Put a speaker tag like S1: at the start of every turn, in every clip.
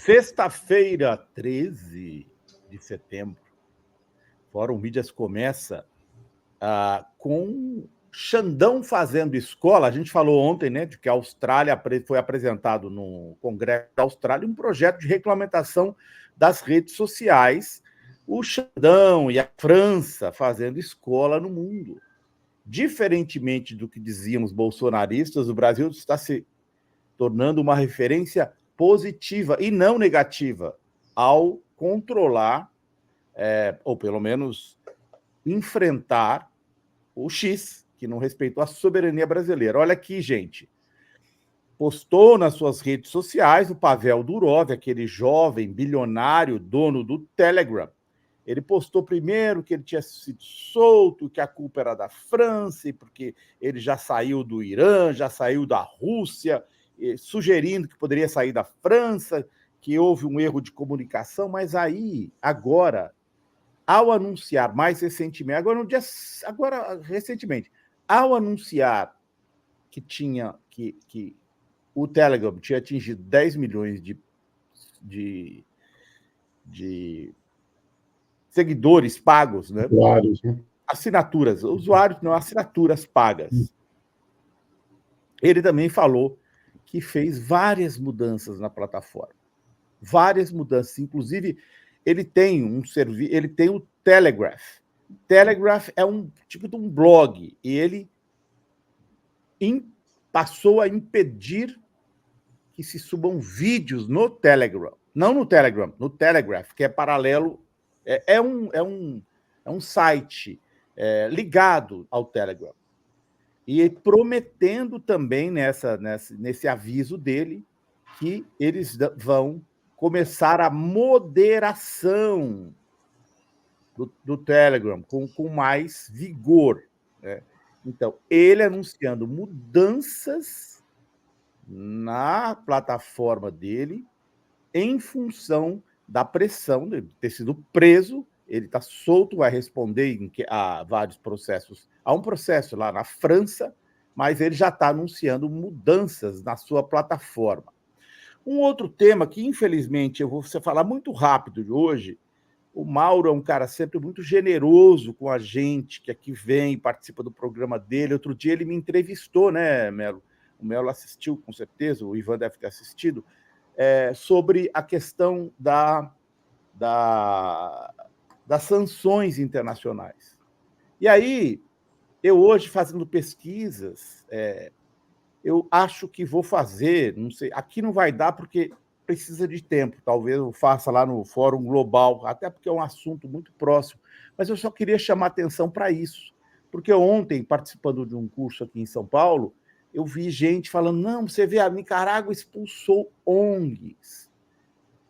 S1: Sexta-feira, 13 de setembro, Fórum Mídias começa com Xandão fazendo escola. A gente falou ontem, né, de que a Austrália foi apresentado no Congresso da Austrália um projeto de regulamentação das redes sociais. O Xandão e a França fazendo escola no mundo. Diferentemente do que diziam os bolsonaristas, o Brasil está se tornando uma referência positiva e não negativa ao controlar, ou pelo menos enfrentar o X, que não respeitou a soberania brasileira. Olha aqui, gente. Postou nas suas redes sociais o Pavel Durov, aquele jovem bilionário dono do Telegram. Ele postou primeiro que ele tinha sido solto, que a culpa era da França, porque ele já saiu do Irã, já saiu da Rússia, sugerindo que poderia sair da França, que houve um erro de comunicação, mas aí, agora, ao anunciar mais recentemente, recentemente, ao anunciar que o Telegram tinha atingido 10 milhões de seguidores pagos, né?
S2: Usuários, né?
S1: Usuários não, assinaturas pagas. Ele também falou que fez várias mudanças na plataforma. Várias mudanças. Inclusive, ele tem o Telegraph. Telegraph é um tipo de um blog, e ele passou a impedir que se subam vídeos no Telegram. Não no Telegram, no Telegraph, que é paralelo, é um site ligado ao Telegram. E prometendo também, nesse aviso dele, que eles vão começar a moderação do Telegram com mais vigor, né? Então, ele anunciando mudanças na plataforma dele em função da pressão de ter sido preso. Ele está solto, vai responder a vários processos. Há um processo lá na França, mas ele já está anunciando mudanças na sua plataforma. Um outro tema que, infelizmente, eu vou falar muito rápido de hoje. O Mauro é um cara sempre muito generoso com a gente, que aqui vem e participa do programa dele. Outro dia ele me entrevistou, né, Melo? O Melo assistiu, com certeza, o Ivan deve ter assistido, sobre a questão das sanções internacionais. E aí, eu hoje, fazendo pesquisas, eu acho que vou fazer, não sei, aqui não vai dar porque precisa de tempo, talvez eu faça lá no Fórum Global, até porque é um assunto muito próximo, mas eu só queria chamar atenção para isso, porque ontem, participando de um curso aqui em São Paulo, eu vi gente falando, não, você vê, a Nicarágua expulsou ONGs.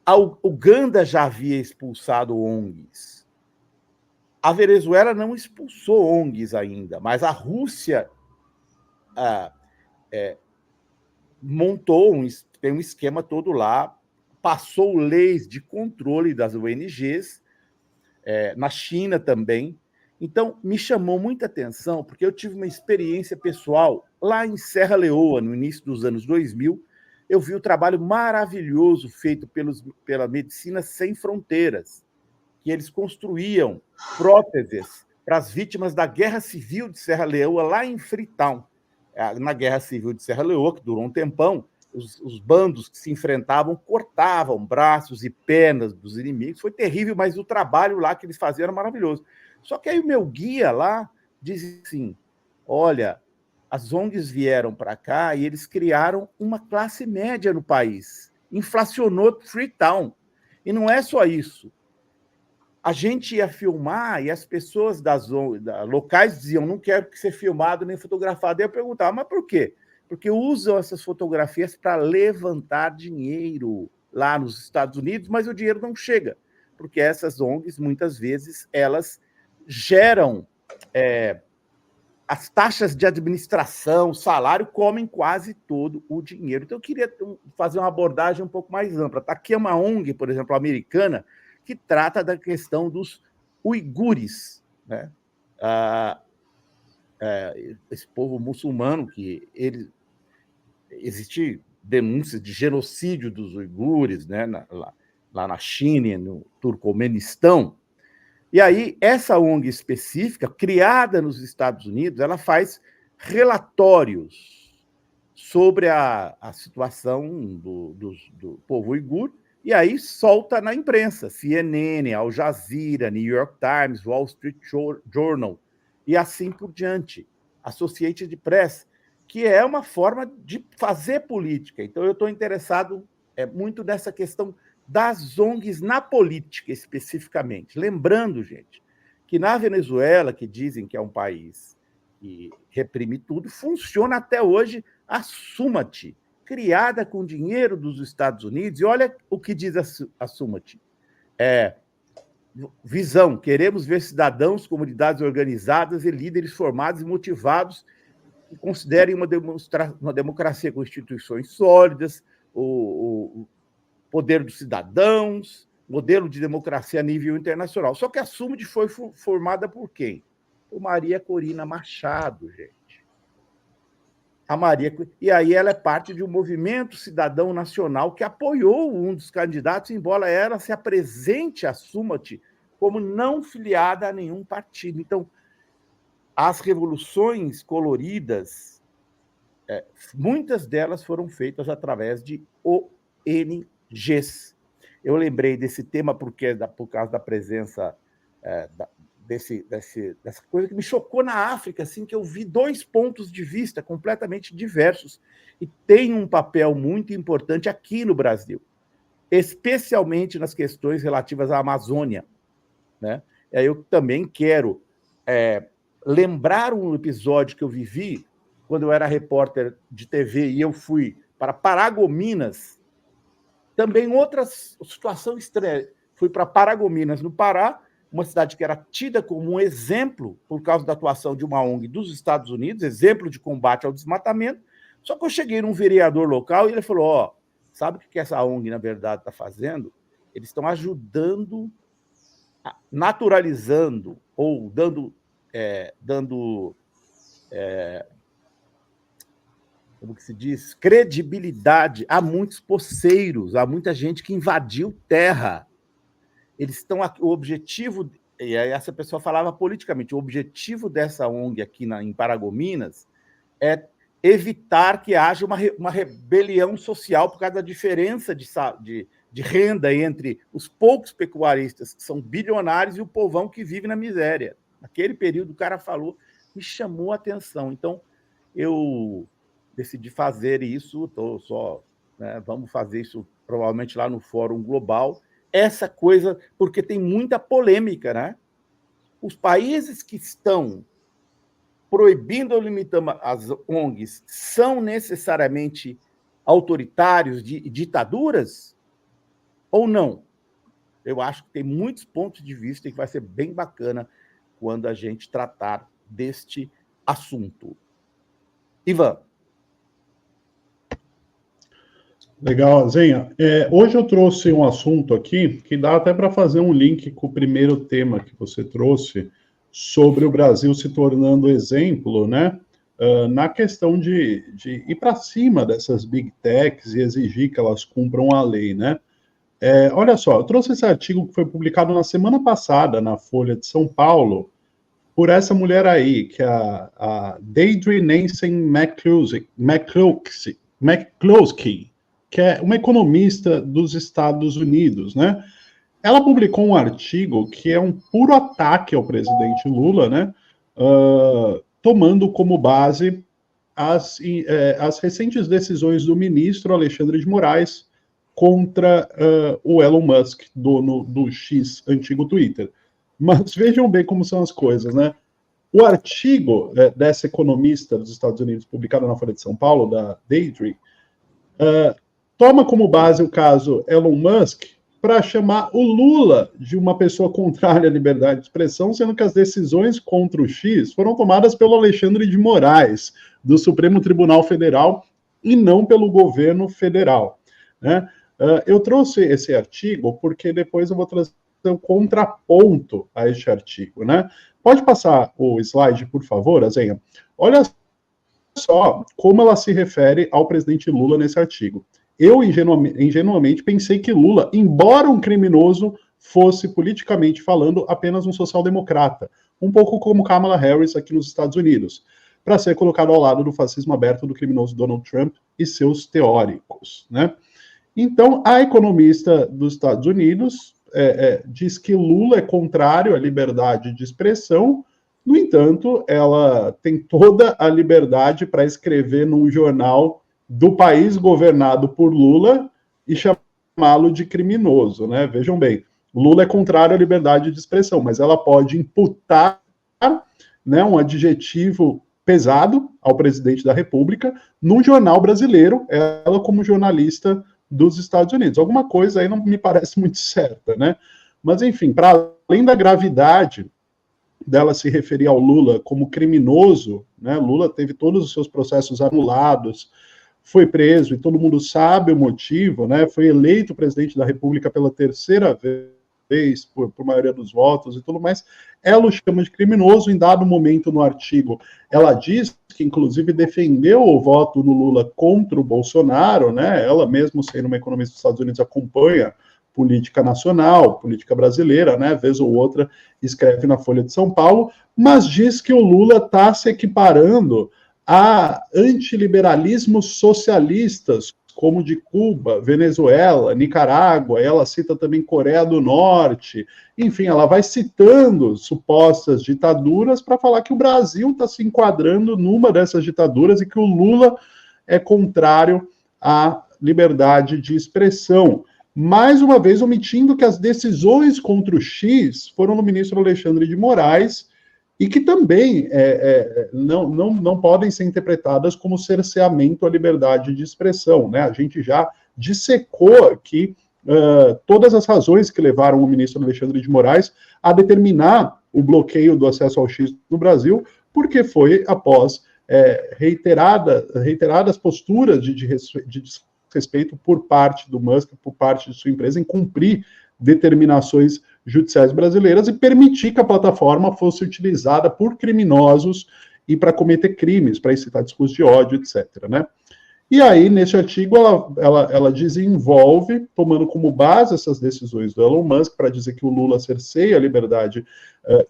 S1: A Uganda já havia expulsado ONGs. A Venezuela não expulsou ONGs ainda, mas a Rússia tem um esquema todo lá, passou leis de controle das ONGs, na China também. Então, me chamou muita atenção, porque eu tive uma experiência pessoal lá em Serra Leoa, no início dos anos 2000. Eu vi o trabalho maravilhoso feito pela Medicina Sem Fronteiras, que eles construíam próteses para as vítimas da Guerra Civil de Serra Leoa, lá em Freetown. Na Guerra Civil de Serra Leoa, que durou um tempão, os bandos que se enfrentavam cortavam braços e pernas dos inimigos. Foi terrível, mas o trabalho lá que eles faziam era maravilhoso. Só que aí o meu guia lá diz assim, olha, as ONGs vieram para cá e eles criaram uma classe média no país. Inflacionou Freetown. E não é só isso. A gente ia filmar e as pessoas locais diziam, não quero que ser filmado nem fotografado. E eu perguntava, mas por quê? Porque usam essas fotografias para levantar dinheiro lá nos Estados Unidos, mas o dinheiro não chega, porque essas ONGs, muitas vezes, elas geram as taxas de administração, salário, comem quase todo o dinheiro. Então, eu queria fazer uma abordagem um pouco mais ampla. Aqui é uma ONG, por exemplo, americana, que trata da questão dos uigures, né? Esse povo muçulmano, que existe denúncias de genocídio dos uigures, né, lá na China e no Turcomenistão. E aí, essa ONG específica, criada nos Estados Unidos, ela faz relatórios sobre a situação do povo uigur, e aí solta na imprensa, CNN, Al Jazeera, New York Times, Wall Street Journal, e assim por diante, Associated Press, que é uma forma de fazer política. Então, eu estou interessado muito nessa questão das ONGs na política, especificamente. Lembrando, gente, que na Venezuela, que dizem que é um país que reprime tudo, funciona até hoje a Sumati, criada com dinheiro dos Estados Unidos. E olha o que diz a Sumati. Visão: queremos ver cidadãos, comunidades organizadas e líderes formados e motivados que considerem uma democracia com instituições sólidas, o poder dos cidadãos, modelo de democracia a nível internacional. Só que a Sumati foi formada por quem? Por Maria Corina Machado, gente. E aí ela é parte de um movimento cidadão nacional que apoiou um dos candidatos, embora ela se apresente a Sumati como não filiada a nenhum partido. Então, as revoluções coloridas, muitas delas foram feitas através de ONGs. Eu lembrei desse tema por causa da presença dessa coisa que me chocou na África, assim, que eu vi dois pontos de vista completamente diversos e tem um papel muito importante aqui no Brasil, especialmente nas questões relativas à Amazônia, né? Eu também quero lembrar um episódio que eu vivi quando eu era repórter de TV e eu fui para Paragominas, também outra situação estranha. Fui para Paragominas, no Pará, uma cidade que era tida como um exemplo por causa da atuação de uma ONG dos Estados Unidos, exemplo de combate ao desmatamento. Só que eu cheguei num vereador local e ele falou: sabe o que essa ONG, na verdade, está fazendo? Eles estão ajudando, naturalizando ou dando como que se diz, credibilidade a muitos poceiros, a muita gente que invadiu terra. Eles estão aqui, o objetivo, e aí essa pessoa falava politicamente, o objetivo dessa ONG aqui em Paragominas é evitar que haja uma rebelião social por causa da diferença de renda entre os poucos pecuaristas, que são bilionários, e o povão que vive na miséria. Naquele período, o cara falou, me chamou a atenção. Então, eu decidi fazer isso, vamos fazer isso provavelmente lá no Fórum Global, essa coisa, porque tem muita polêmica, né? Os países que estão proibindo ou limitando as ONGs são necessariamente autoritários, ditaduras, ou não? Eu acho que tem muitos pontos de vista e que vai ser bem bacana quando a gente tratar deste assunto. Ivan.
S2: Legal, Zenha. Hoje eu trouxe um assunto aqui que dá até para fazer um link com o primeiro tema que você trouxe, sobre o Brasil se tornando exemplo, né, na questão de ir para cima dessas big techs e exigir que elas cumpram a lei, né? Olha só, eu trouxe esse artigo que foi publicado na semana passada na Folha de São Paulo por essa mulher aí, que é a Deirdre Nansen McCloskey, que é uma economista dos Estados Unidos, né? Ela publicou um artigo que é um puro ataque ao presidente Lula, né? Tomando como base as recentes decisões do ministro Alexandre de Moraes contra o Elon Musk, dono do X, antigo Twitter. Mas vejam bem como são as coisas, né? O artigo dessa economista dos Estados Unidos, publicado na Folha de São Paulo, da Deirdre, toma como base o caso Elon Musk para chamar o Lula de uma pessoa contrária à liberdade de expressão, sendo que as decisões contra o X foram tomadas pelo Alexandre de Moraes, do Supremo Tribunal Federal, e não pelo governo federal, né? Eu trouxe esse artigo porque depois eu vou trazer um contraponto a este artigo, né? Pode passar o slide, por favor, Azenha? Olha só como ela se refere ao presidente Lula nesse artigo. Eu, ingenuamente, pensei que Lula, embora um criminoso, fosse, politicamente falando, apenas um social-democrata, um pouco como Kamala Harris aqui nos Estados Unidos, para ser colocado ao lado do fascismo aberto do criminoso Donald Trump e seus teóricos, né? Então, a economista dos Estados Unidos diz que Lula é contrário à liberdade de expressão. No entanto, ela tem toda a liberdade para escrever num jornal do país governado por Lula e chamá-lo de criminoso, né? Vejam bem, Lula é contrário à liberdade de expressão, mas ela pode imputar, né, um adjetivo pesado ao presidente da República num jornal brasileiro, ela como jornalista dos Estados Unidos. Alguma coisa aí não me parece muito certa, né? Mas, enfim, para além da gravidade dela se referir ao Lula como criminoso, né? Lula teve todos os seus processos anulados, foi preso, e todo mundo sabe o motivo, né? Foi eleito presidente da República pela terceira vez, por maioria dos votos e tudo mais. Ela o chama de criminoso. Em dado momento no artigo, ela diz que, inclusive, defendeu o voto no Lula contra o Bolsonaro, né? Ela, mesmo sendo uma economista dos Estados Unidos, acompanha política nacional, política brasileira, né? Vez ou outra escreve na Folha de São Paulo, mas diz que o Lula está se equiparando a antiliberalismos socialistas, como de Cuba, Venezuela, Nicarágua, ela cita também Coreia do Norte, enfim, ela vai citando supostas ditaduras para falar que o Brasil está se enquadrando numa dessas ditaduras e que o Lula é contrário à liberdade de expressão. Mais uma vez, omitindo que as decisões contra o X foram no ministro Alexandre de Moraes, e que também não podem ser interpretadas como cerceamento à liberdade de expressão, né? A gente já dissecou aqui todas as razões que levaram o ministro Alexandre de Moraes a determinar o bloqueio do acesso ao X no Brasil, porque foi após reiteradas posturas de desrespeito por parte do Musk, por parte de sua empresa, em cumprir determinações judiciais brasileiras e permitir que a plataforma fosse utilizada por criminosos e para cometer crimes, para incitar discurso de ódio, etc., né? E aí, nesse artigo, ela desenvolve, tomando como base essas decisões do Elon Musk, para dizer que o Lula cerceia a liberdade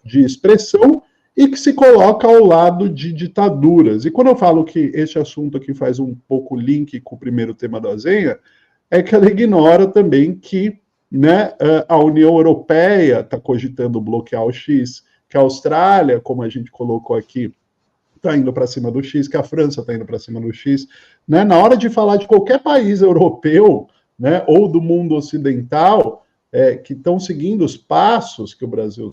S2: de expressão e que se coloca ao lado de ditaduras. E quando eu falo que este assunto aqui faz um pouco link com o primeiro tema da Zenha, é que ela ignora também que, né, a União Europeia está cogitando bloquear o X, que a Austrália, como a gente colocou aqui, está indo para cima do X, que a França está indo para cima do X. Né? Na hora de falar de qualquer país europeu, né, ou do mundo ocidental, que estão seguindo os passos que o Brasil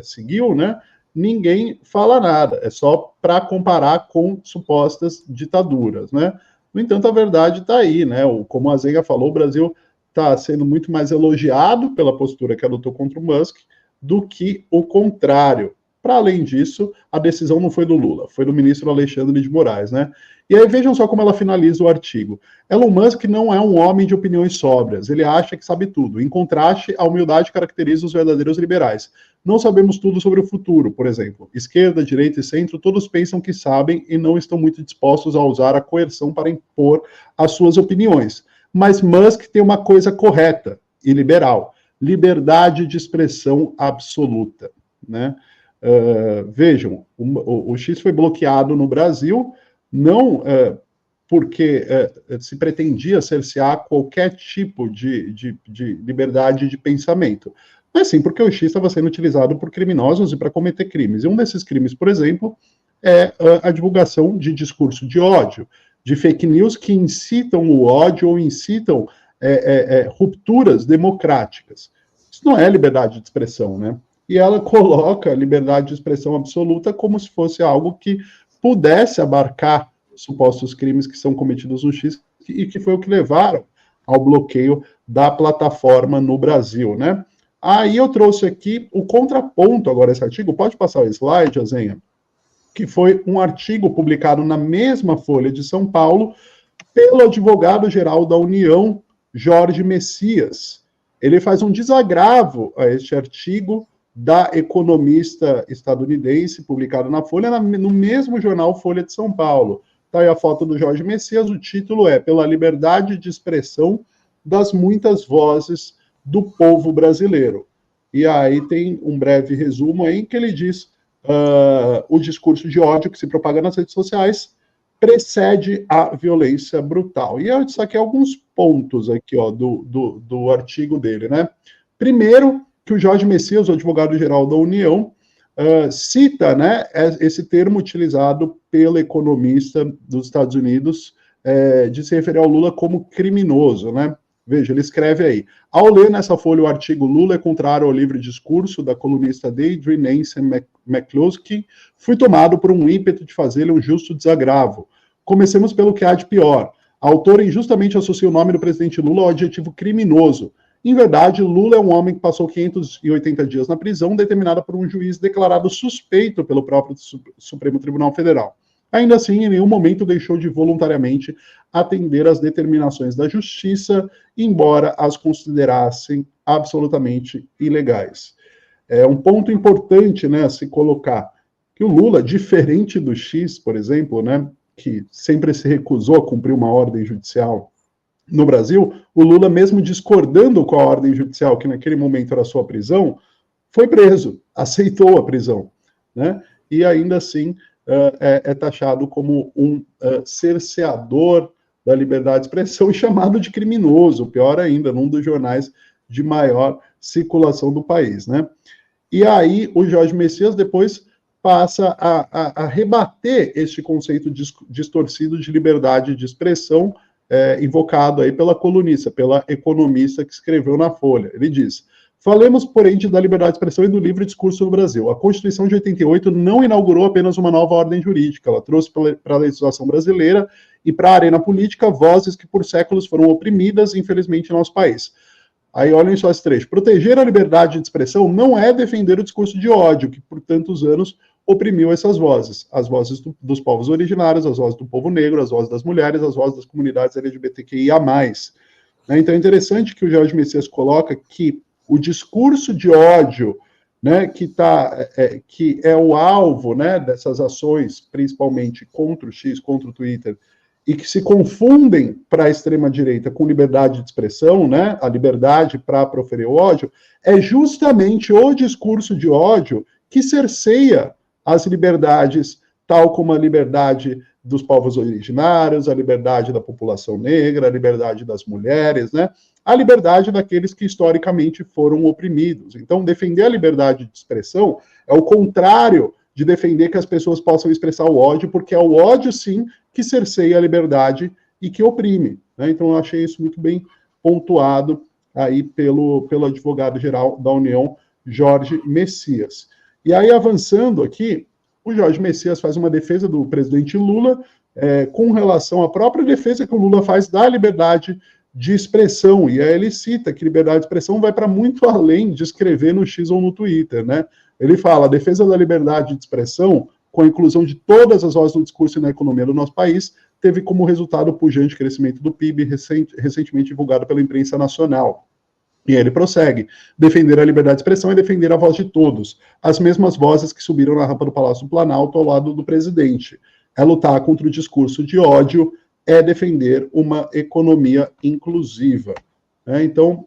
S2: seguiu, né, ninguém fala nada. É só para comparar com supostas ditaduras. Né? No entanto, a verdade está aí. Né? Como a Zenha falou, o Brasil está sendo muito mais elogiado pela postura que adotou contra o Musk do que o contrário. Para além disso, a decisão não foi do Lula, foi do ministro Alexandre de Moraes, né? E aí vejam só como ela finaliza o artigo. Elon Musk não é um homem de opiniões sóbrias, ele acha que sabe tudo. Em contraste, a humildade caracteriza os verdadeiros liberais. Não sabemos tudo sobre o futuro, por exemplo. Esquerda, direita e centro, todos pensam que sabem e não estão muito dispostos a usar a coerção para impor as suas opiniões. Mas Musk tem uma coisa correta e liberal: liberdade de expressão absoluta, né? Vejam, o X foi bloqueado no Brasil, não porque se pretendia cercear qualquer tipo de liberdade de pensamento, mas sim porque o X estava sendo utilizado por criminosos e para cometer crimes. E um desses crimes, por exemplo, é a divulgação de discurso de ódio, de fake news que incitam o ódio ou incitam rupturas democráticas. Isso não é liberdade de expressão, né? E ela coloca a liberdade de expressão absoluta como se fosse algo que pudesse abarcar supostos crimes que são cometidos no X e que foi o que levaram ao bloqueio da plataforma no Brasil, né? Aí eu trouxe aqui o contraponto agora esse artigo, pode passar o slide, Azenha, que foi um artigo publicado na mesma Folha de São Paulo pelo advogado-geral da União, Jorge Messias. Ele faz um desagravo a este artigo da economista estadunidense, publicado na Folha, no mesmo jornal Folha de São Paulo. Está aí a foto do Jorge Messias, o título é Pela Liberdade de Expressão das Muitas Vozes do Povo Brasileiro. E aí tem um breve resumo aí que ele diz o discurso de ódio que se propaga nas redes sociais precede a violência brutal. E eu destaquei alguns pontos aqui do artigo dele, né? Primeiro, que o Jorge Messias, o advogado-geral da União, cita, né, esse termo utilizado pelo economista dos Estados Unidos de se referir ao Lula como criminoso, né? Veja, ele escreve aí: ao ler nessa folha o artigo Lula é contrário ao livre discurso da colunista Deidre Nancy McCluskey, fui tomado por um ímpeto de fazê-lhe um justo desagravo. Comecemos pelo que há de pior. A autora injustamente associa o nome do presidente Lula ao adjetivo criminoso. Em verdade, Lula é um homem que passou 580 dias na prisão, determinada por um juiz declarado suspeito pelo próprio Supremo Tribunal Federal. Ainda assim, em nenhum momento deixou de voluntariamente atender às determinações da justiça, embora as considerassem absolutamente ilegais. É um ponto importante, né, a se colocar, que o Lula, diferente do X, por exemplo, né, que sempre se recusou a cumprir uma ordem judicial no Brasil, o Lula, mesmo discordando com a ordem judicial, que naquele momento era a sua prisão, foi preso, aceitou a prisão, né, e ainda assim é taxado como um cerceador da liberdade de expressão e chamado de criminoso, pior ainda, num dos jornais de maior circulação do país, né? E aí o Jorge Messias depois passa a rebater este conceito distorcido de liberdade de expressão invocado aí pela colunista, pela economista que escreveu na Folha. Ele diz: falemos, porém, da liberdade de expressão e do livre discurso no Brasil. A Constituição de 88 não inaugurou apenas uma nova ordem jurídica, ela trouxe para a legislação brasileira e para a arena política vozes que por séculos foram oprimidas, infelizmente, no nosso país. Aí olhem só esse trecho. Proteger a liberdade de expressão não é defender o discurso de ódio, que por tantos anos oprimiu essas vozes. As vozes dos povos originários, as vozes do povo negro, as vozes das mulheres, as vozes das comunidades LGBTQIA+. Então é interessante que o Jorge Messias coloca que o discurso de ódio, né, que é o alvo, né, dessas ações, principalmente contra o X, contra o Twitter, e que se confundem para a extrema-direita com liberdade de expressão, né, a liberdade para proferir o ódio, é justamente o discurso de ódio que cerceia as liberdades, tal como a liberdade dos povos originários, a liberdade da população negra, a liberdade das mulheres, né, a liberdade daqueles que historicamente foram oprimidos. Então, defender a liberdade de expressão é o contrário de defender que as pessoas possam expressar o ódio, porque é o ódio, sim, que cerceia a liberdade e que oprime, né? Então, eu achei isso muito bem pontuado aí pelo advogado-geral da União, Jorge Messias. E aí, avançando aqui, o Jorge Messias faz uma defesa do presidente Lula com relação à própria defesa que o Lula faz da liberdade de expressão, e aí ele cita que liberdade de expressão vai para muito além de escrever no X ou no Twitter, né? Ele fala: a defesa da liberdade de expressão, com a inclusão de todas as vozes no discurso e na economia do nosso país, teve como resultado o pujante crescimento do PIB, recentemente divulgado pela imprensa nacional. E aí ele prossegue: defender a liberdade de expressão é defender a voz de todos, as mesmas vozes que subiram na rampa do Palácio do Planalto ao lado do presidente. É lutar contra o discurso de ódio, é defender uma economia inclusiva. Então,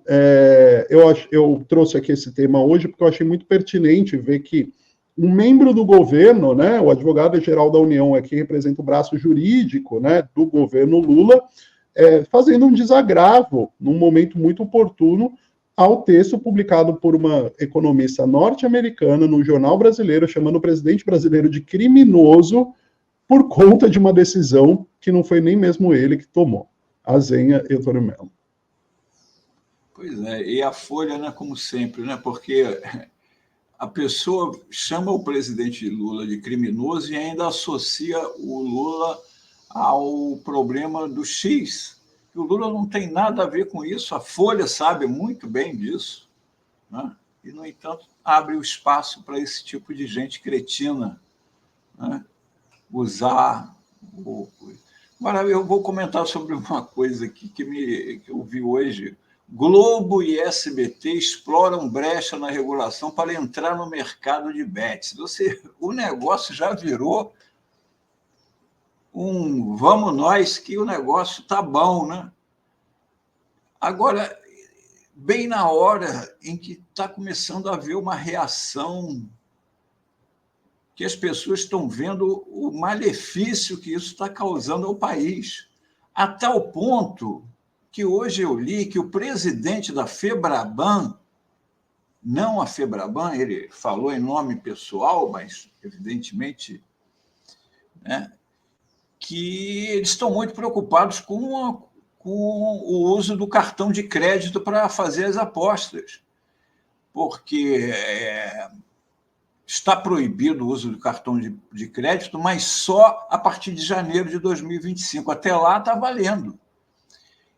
S2: eu trouxe aqui esse tema hoje porque eu achei muito pertinente ver que um membro do governo, né, o advogado-geral da União, que representa o braço jurídico, né, do governo Lula, fazendo um desagravo num momento muito oportuno ao texto publicado por uma economista norte-americana no jornal brasileiro, chamando o presidente brasileiro de criminoso por conta de uma decisão que não foi nem mesmo ele que tomou. Azenha e Antônio Melo.
S3: Pois é, e a Folha, né, como sempre, né, porque a pessoa chama o presidente Lula de criminoso e ainda associa o Lula ao problema do X. E o Lula não tem nada a ver com isso, a Folha sabe muito bem disso, né? E, no entanto, abre o espaço para esse tipo de gente cretina, né, usar o... Agora, eu vou comentar sobre uma coisa aqui que eu vi hoje. Globo e SBT exploram brecha na regulação para entrar no mercado de bets. O negócio já virou vamos nós que o negócio está bom, né? Agora, bem na hora em que está começando a haver uma reação, que as pessoas estão vendo o malefício que isso está causando ao país, a tal ponto que hoje eu li que o presidente da FEBRABAN, não a FEBRABAN, ele falou em nome pessoal, mas, evidentemente, né, que eles estão muito preocupados com o uso do cartão de crédito para fazer as apostas, porque está proibido o uso do cartão de crédito, mas só a partir de janeiro de 2025. Até lá está valendo.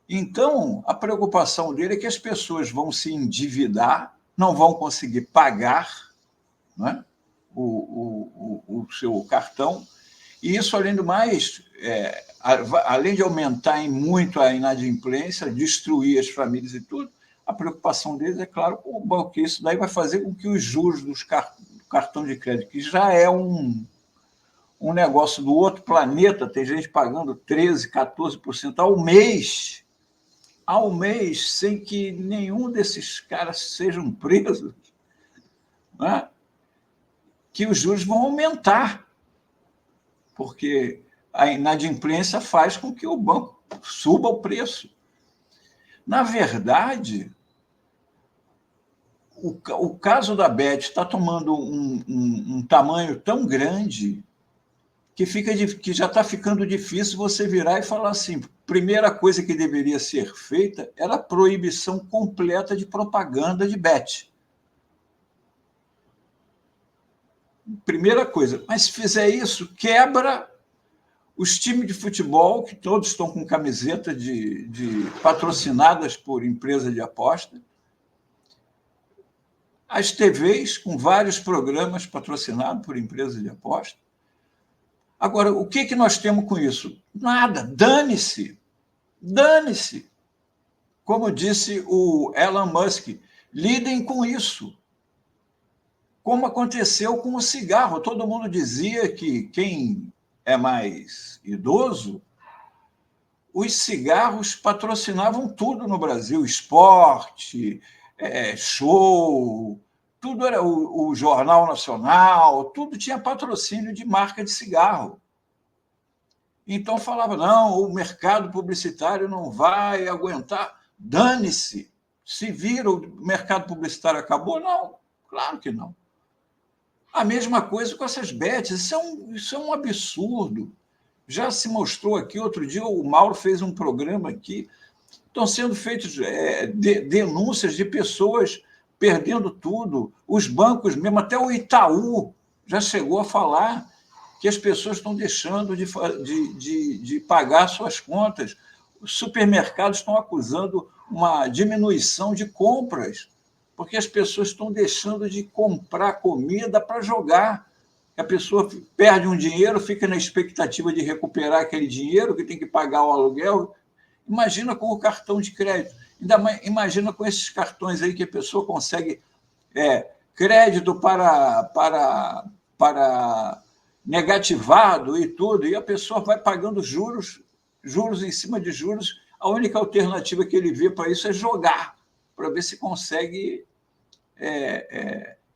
S3: Então, a preocupação dele é que as pessoas vão se endividar, não vão conseguir pagar, né, o seu cartão, e isso, além do mais, além de aumentar em muito a inadimplência, destruir as famílias e tudo, a preocupação deles é, claro, com o banco, que isso daí vai fazer com que os juros do cartão de crédito, que já é um negócio do outro planeta, tem gente pagando 13%, 14% ao mês, sem que nenhum desses caras sejam presos, né? Que os juros vão aumentar, porque a inadimplência faz com que o banco suba o preço. Na verdade, o caso da Bet está tomando um tamanho tão grande que já está ficando difícil você virar e falar assim, primeira coisa que deveria ser feita era a proibição completa de propaganda de Bet. Primeira coisa, mas se fizer isso, quebra os times de futebol, que todos estão com camiseta patrocinadas por empresa de aposta, as TVs com vários programas patrocinados por empresas de aposta. Agora, o que nós temos com isso? Nada, dane-se. Dane-se. Como disse o Elon Musk, lidem com isso. Como aconteceu com o cigarro. Todo mundo dizia que quem é mais idoso, os cigarros patrocinavam tudo no Brasil, esporte, show, tudo era o Jornal Nacional, tudo tinha patrocínio de marca de cigarro. Então falava, não, o mercado publicitário não vai aguentar, dane-se. Se vira, o mercado publicitário acabou? Não, claro que não. A mesma coisa com essas bets, isso é um absurdo. Já se mostrou aqui, outro dia o Mauro fez um programa aqui, estão sendo feitas denúncias de pessoas perdendo tudo, os bancos mesmo, até o Itaú já chegou a falar que as pessoas estão deixando de pagar suas contas. Os supermercados estão acusando uma diminuição de compras, porque as pessoas estão deixando de comprar comida para jogar. A pessoa perde um dinheiro, fica na expectativa de recuperar aquele dinheiro, que tem que pagar o aluguel. Imagina com o cartão de crédito. Ainda mais, imagina com esses cartões aí que a pessoa consegue crédito para negativado e tudo, e a pessoa vai pagando juros em cima de juros. A única alternativa que ele vê para isso é jogar, para ver se consegue.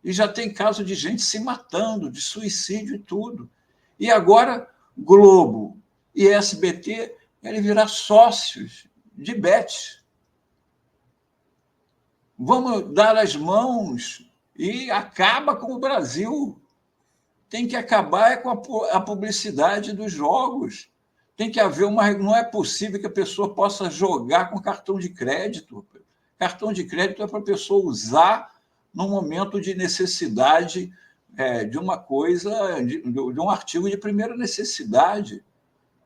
S3: E já tem caso de gente se matando, de suicídio e tudo. E agora, Globo e SBT querem virar sócios de Bet. Vamos dar as mãos e acaba com o Brasil. Tem que acabar com a publicidade dos jogos. Tem que haver uma... Não é possível que a pessoa possa jogar com cartão de crédito. Cartão de crédito é para a pessoa usar no momento de necessidade de uma coisa, de um artigo de primeira necessidade.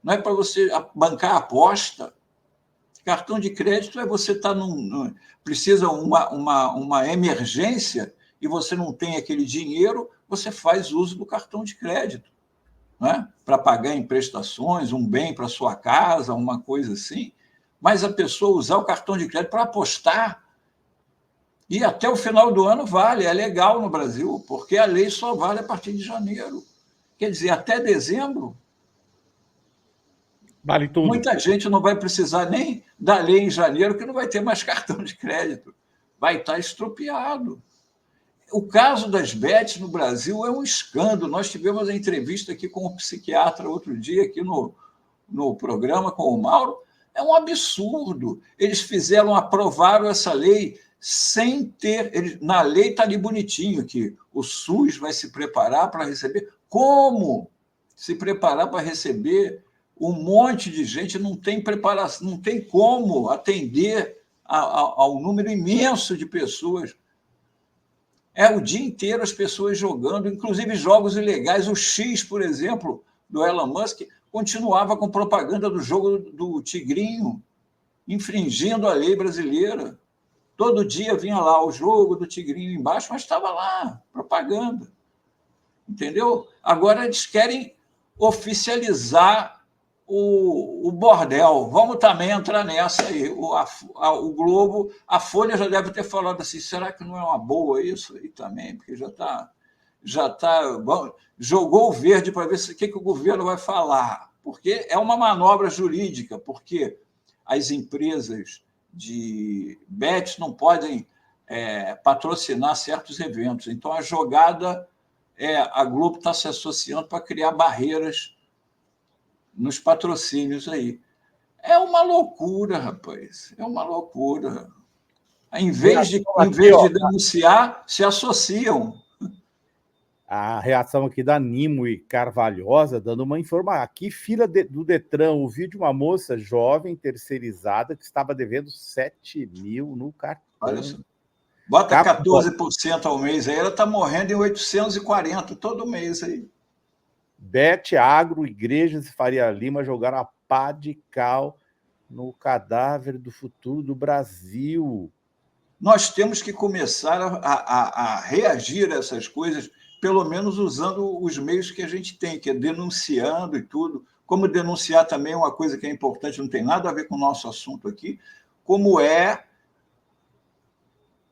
S3: Não é para você bancar aposta. Cartão de crédito é você estar precisa uma emergência e você não tem aquele dinheiro, você faz uso do cartão de crédito, né? Para pagar em prestações, um bem para sua casa, uma coisa assim. Mas a pessoa usar o cartão de crédito para apostar, e até o final do ano vale, é legal no Brasil, porque a lei só vale a partir de janeiro. Quer dizer, até dezembro,
S1: Vale tudo.
S3: Muita gente não vai precisar nem da lei em janeiro, que não vai ter mais cartão de crédito. Vai estar estropiado. O caso das bets no Brasil é um escândalo. Nós tivemos a entrevista aqui com um psiquiatra outro dia, aqui no programa com o Mauro. É um absurdo. Eles aprovaram essa lei sem ter... na lei está ali bonitinho que o SUS vai se preparar para receber. Como se preparar para receber? Um monte de gente não tem preparação, não tem como atender ao número imenso de pessoas. É o dia inteiro as pessoas jogando, inclusive jogos ilegais. O X, por exemplo, do Elon Musk, continuava com propaganda do jogo do Tigrinho, infringindo a lei brasileira. Todo dia vinha lá o jogo do Tigrinho embaixo, mas estava lá, propaganda. Entendeu? Agora eles querem oficializar o bordel. Vamos também entrar nessa aí. O Globo, a Folha já deve ter falado assim, será que não é uma boa isso aí também? Porque já está jogou o verde para ver o que o governo vai falar. Porque é uma manobra jurídica, porque as empresas de bets não podem patrocinar certos eventos. Então, a jogada a Globo está se associando para criar barreiras nos patrocínios aí. É uma loucura, rapaz. É uma loucura. Em vez de denunciar, se associam.
S1: A reação aqui da Nimo e Carvalhosa, dando uma informação. Aqui, fila do Detran, ouvi de uma moça jovem, terceirizada, que estava devendo 7 mil no cartão.
S3: Olha só. Bota 14% ao mês aí, ela está morrendo em 840 todo mês aí.
S1: Bet, Agro, Igrejas e Faria Lima jogaram a pá de cal no cadáver do futuro do Brasil.
S3: Nós temos que começar a reagir a essas coisas, pelo menos usando os meios que a gente tem, que é denunciando e tudo. Como denunciar também uma coisa que é importante, não tem nada a ver com o nosso assunto aqui, como é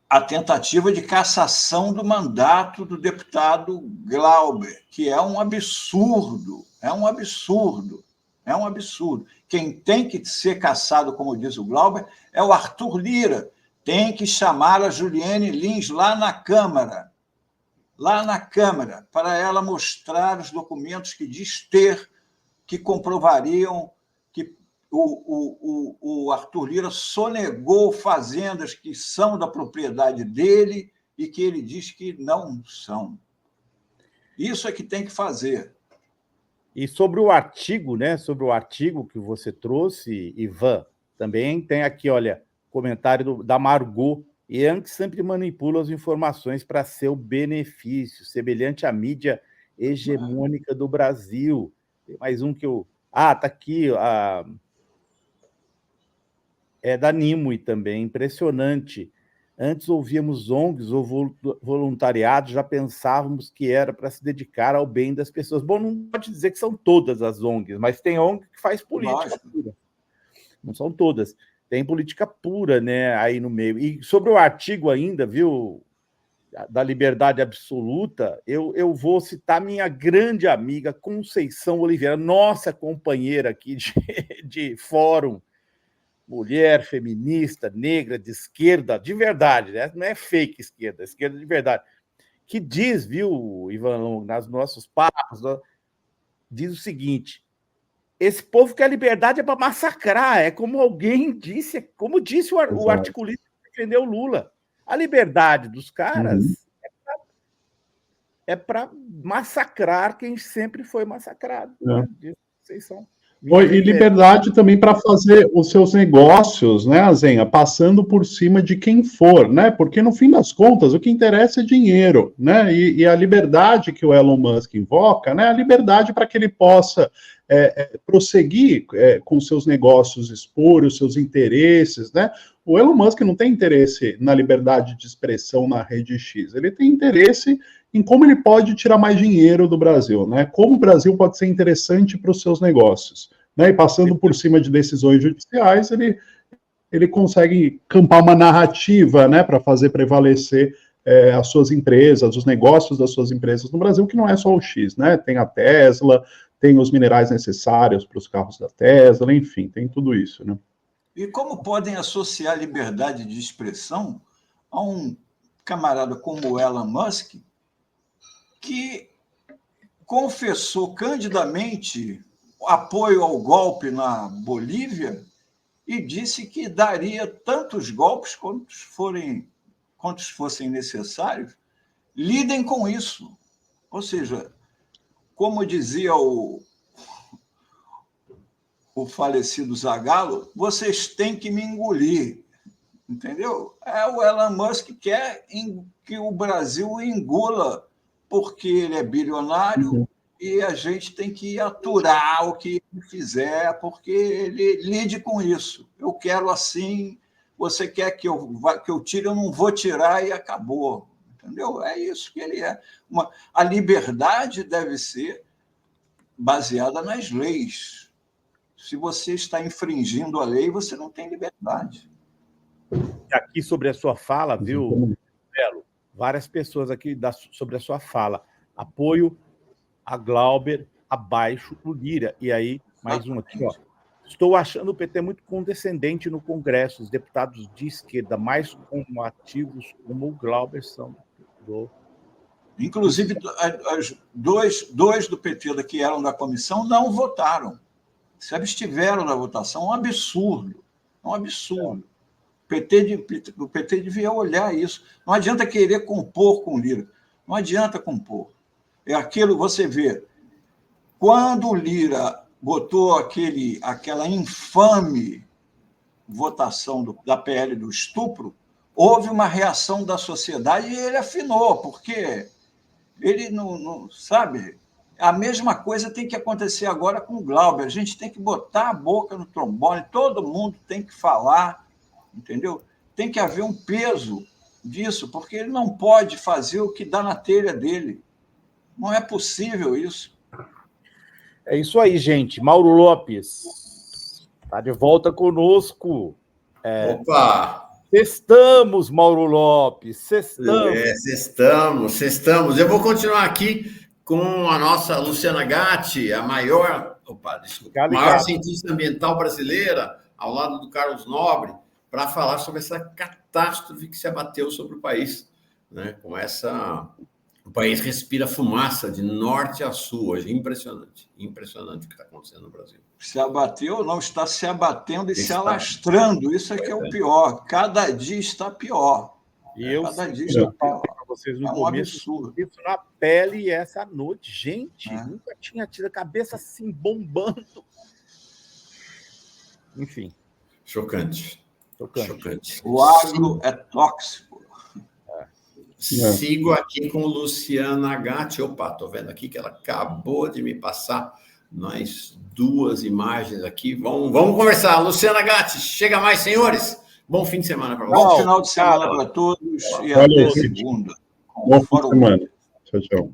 S3: a tentativa de cassação do mandato do deputado Glauber, que é um absurdo, é um absurdo, é um absurdo. Quem tem que ser cassado, como diz o Glauber, é o Arthur Lira. Tem que chamar a Juliane Lins lá na Câmara, para ela mostrar os documentos que diz ter, que comprovariam que o Arthur Lira sonegou fazendas que são da propriedade dele e que ele diz que não são. Isso é que tem que fazer.
S1: E sobre o artigo, né? Sobre o artigo que você trouxe, Ivan, também tem aqui, olha, comentário da Margot. Yankee sempre manipula as informações para seu benefício, semelhante à mídia hegemônica do Brasil. Tem mais um que eu... tá aqui, é da Nimue também, impressionante. Antes ouvíamos ONGs ou voluntariado, já pensávamos que era para se dedicar ao bem das pessoas. Bom, não pode dizer que são todas as ONGs, mas tem ONG que faz política pura. Não são todas. Tem política pura, né, aí no meio. E sobre o artigo ainda, viu, da liberdade absoluta, eu vou citar minha grande amiga Conceição Oliveira, nossa companheira aqui de fórum, mulher feminista, negra, de esquerda, de verdade, né? Não é fake esquerda, esquerda de verdade, que diz, viu, Ivan, nos nossos papos, diz o seguinte: esse povo quer liberdade para massacrar, é como alguém disse, como disse o articulista que defendeu o Lula. A liberdade dos caras é para massacrar quem sempre foi massacrado. Né? Vocês são...
S2: E liberdade também para fazer os seus negócios, né, Azenha, passando por cima de quem for, né, porque no fim das contas o que interessa é dinheiro, né, e a liberdade que o Elon Musk invoca, né, a liberdade para que ele possa prosseguir com seus negócios, expor os seus interesses, né. O Elon Musk não tem interesse na liberdade de expressão na rede X, ele tem interesse em como ele pode tirar mais dinheiro do Brasil, né? Como o Brasil pode ser interessante para os seus negócios, né? E passando por cima de decisões judiciais, ele consegue campar uma narrativa, né, para fazer prevalecer as suas empresas, os negócios das suas empresas no Brasil, que não é só o X, né? Tem a Tesla, tem os minerais necessários para os carros da Tesla, enfim, tem tudo isso, né?
S3: E como podem associar liberdade de expressão a um camarada como Elon Musk, que confessou candidamente apoio ao golpe na Bolívia e disse que daria tantos golpes quantos fossem necessários? Lidem com isso. Ou seja, como dizia o falecido Zagallo, vocês têm que me engolir. Entendeu? O Elon Musk quer que o Brasil engula, porque ele é bilionário e a gente tem que aturar o que ele fizer, porque ele lide com isso. Eu quero assim, você quer que eu tire, eu não vou tirar e acabou. Entendeu? É isso que ele é. A liberdade deve ser baseada nas leis. Se você está infringindo a lei, você não tem liberdade.
S1: Aqui sobre a sua fala, viu, Belo? Várias pessoas aqui sobre a sua fala. Apoio a Glauber, abaixo o Lira. E aí, mais um aqui, ó. Estou achando o PT muito condescendente no Congresso. Os deputados de esquerda mais combativos como o Glauber são do...
S3: Inclusive, dois do PT que eram da comissão não votaram. Se abstiveram da votação. Um absurdo. Um absurdo. O PT devia olhar isso. Não adianta querer compor com o Lira. Não adianta compor. É aquilo, você vê, quando o Lira botou aquela infame votação da PL do estupro, houve uma reação da sociedade e ele afinou, porque ele não sabe. A mesma coisa tem que acontecer agora com o Glauber. A gente tem que botar a boca no trombone, todo mundo tem que falar, entendeu? Tem que haver um peso disso, porque ele não pode fazer o que dá na telha dele. Não é possível isso.
S1: É isso aí, gente. Mauro Lopes está de volta conosco.
S4: Opa!
S1: Sextamos, Mauro Lopes.
S4: Sextamos. Eu vou continuar aqui com a nossa Luciana Gatti, a maior cientista ambiental brasileira, ao lado do Carlos Nobre, para falar sobre essa catástrofe que se abateu sobre o país, né? O país respira fumaça de norte a sul hoje. Impressionante o que está acontecendo no Brasil.
S3: Se abateu, não está se abatendo e se alastrando. Isso é que é o pior. Cada dia está pior.
S1: E eu
S3: falei
S1: para vocês no começo,
S3: absurdo.
S1: Isso na pele essa noite. Gente, nunca tinha tido a cabeça assim bombando. Enfim.
S4: Chocante.
S3: O agro é tóxico.
S4: Sigo aqui com Luciana Gatti. Opa, estou vendo aqui que ela acabou de me passar mais duas imagens aqui. Vamos conversar. Luciana Gatti, chega mais, senhores. Bom fim de semana para vocês.
S3: Bom final de semana para todos e até segunda.
S2: Bom fim de semana. Tchau, tchau.